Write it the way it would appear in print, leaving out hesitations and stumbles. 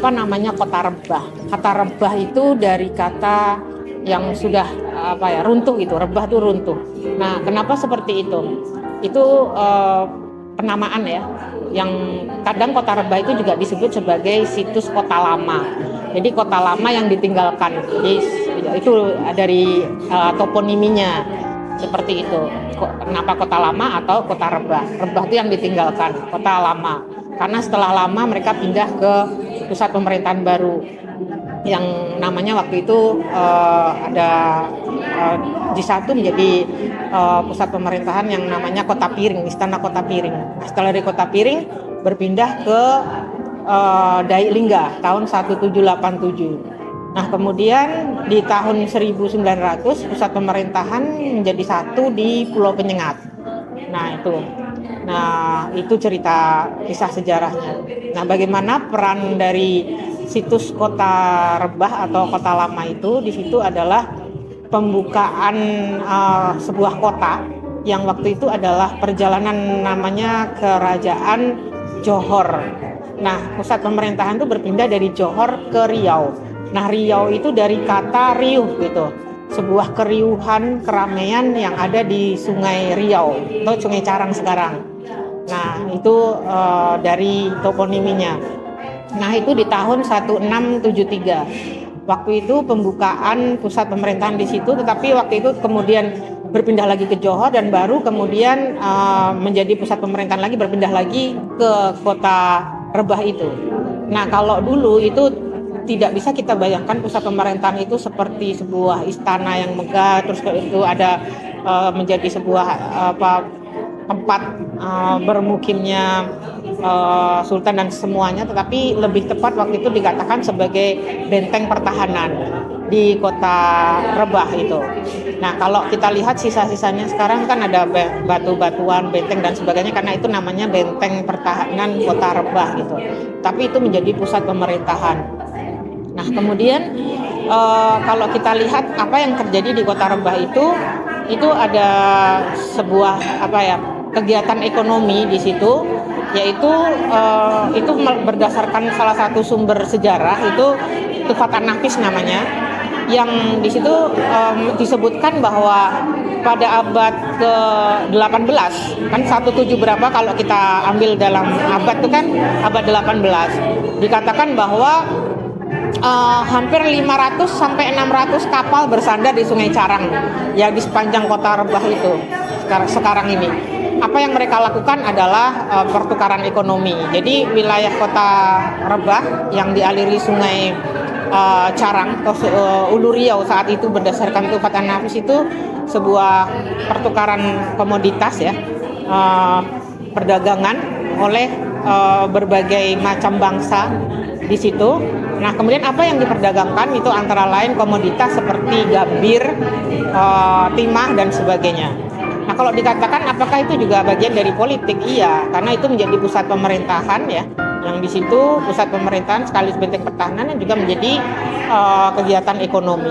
kenapa namanya Kota Rebah. Kata Rebah itu dari kata yang sudah runtuh gitu. Rebah itu runtuh. Nah, kenapa seperti itu? Itu penamaan ya. Yang kadang Kota Rebah itu juga disebut sebagai situs kota lama. Jadi kota lama yang ditinggalkan. Jadi itu dari toponiminya seperti itu. Kenapa kota lama atau kota Rebah? Rebah itu yang ditinggalkan, kota lama. Karena setelah lama mereka pindah ke pusat pemerintahan baru yang namanya waktu itu J1 menjadi pusat pemerintahan yang namanya Kota Piring, Istana Kota Piring. Nah, setelah dari Kota Piring berpindah ke Dai Lingga tahun 1787. Nah, kemudian di tahun 1900 pusat pemerintahan menjadi satu di Pulau Penyengat. Nah, itu cerita kisah sejarahnya. Nah, bagaimana peran dari situs Kota Rebah atau Kota Lama itu di situ adalah pembukaan sebuah kota yang waktu itu adalah perjalanan namanya Kerajaan Johor. Nah, pusat pemerintahan itu berpindah dari Johor ke Riau. Nah, Riau itu dari kata riuh gitu. Sebuah keriuhan, keramaian yang ada di Sungai Riau atau Sungai Carang sekarang. Nah, itu dari toponiminya. Nah, itu di tahun 1673. Waktu itu pembukaan pusat pemerintahan di situ, tetapi waktu itu kemudian berpindah lagi ke Johor dan baru kemudian menjadi pusat pemerintahan lagi, berpindah lagi ke Kota Rebah itu. Nah, kalau dulu itu tidak bisa kita bayangkan pusat pemerintahan itu seperti sebuah istana yang megah, terus itu ada menjadi sebuah tempat bermukimnya sultan dan semuanya, tetapi lebih tepat waktu itu dikatakan sebagai benteng pertahanan di Kota Rebah itu. Nah, kalau kita lihat sisa-sisanya sekarang kan ada batu-batuan, benteng dan sebagainya, karena itu namanya benteng pertahanan Kota Rebah gitu. Tapi itu menjadi pusat pemerintahan. Nah, kemudian kalau kita lihat apa yang terjadi di Kota Rebah itu ada sebuah kegiatan ekonomi di situ, yaitu itu berdasarkan salah satu sumber sejarah itu Tufat An-Nafis namanya, yang di situ disebutkan bahwa pada abad ke-18 kan 17 berapa kalau kita ambil dalam abad itu kan abad 18, dikatakan bahwa hampir 500 sampai 600 kapal bersandar di Sungai Carang ya di sepanjang Kota Rebah itu sekarang ini. Apa yang mereka lakukan adalah pertukaran ekonomi. Jadi wilayah Kota Rebah yang dialiri Sungai Carang atau Ulu Riau saat itu berdasarkan Tufat An-Nafis itu sebuah pertukaran komoditas ya, perdagangan oleh berbagai macam bangsa di situ. Nah, kemudian apa yang diperdagangkan itu antara lain komoditas seperti gambir, timah dan sebagainya. Nah, kalau dikatakan apakah itu juga bagian dari politik? Iya, karena itu menjadi pusat pemerintahan ya. Yang di situ pusat pemerintahan sekaligus benteng pertahanan dan juga menjadi kegiatan ekonomi.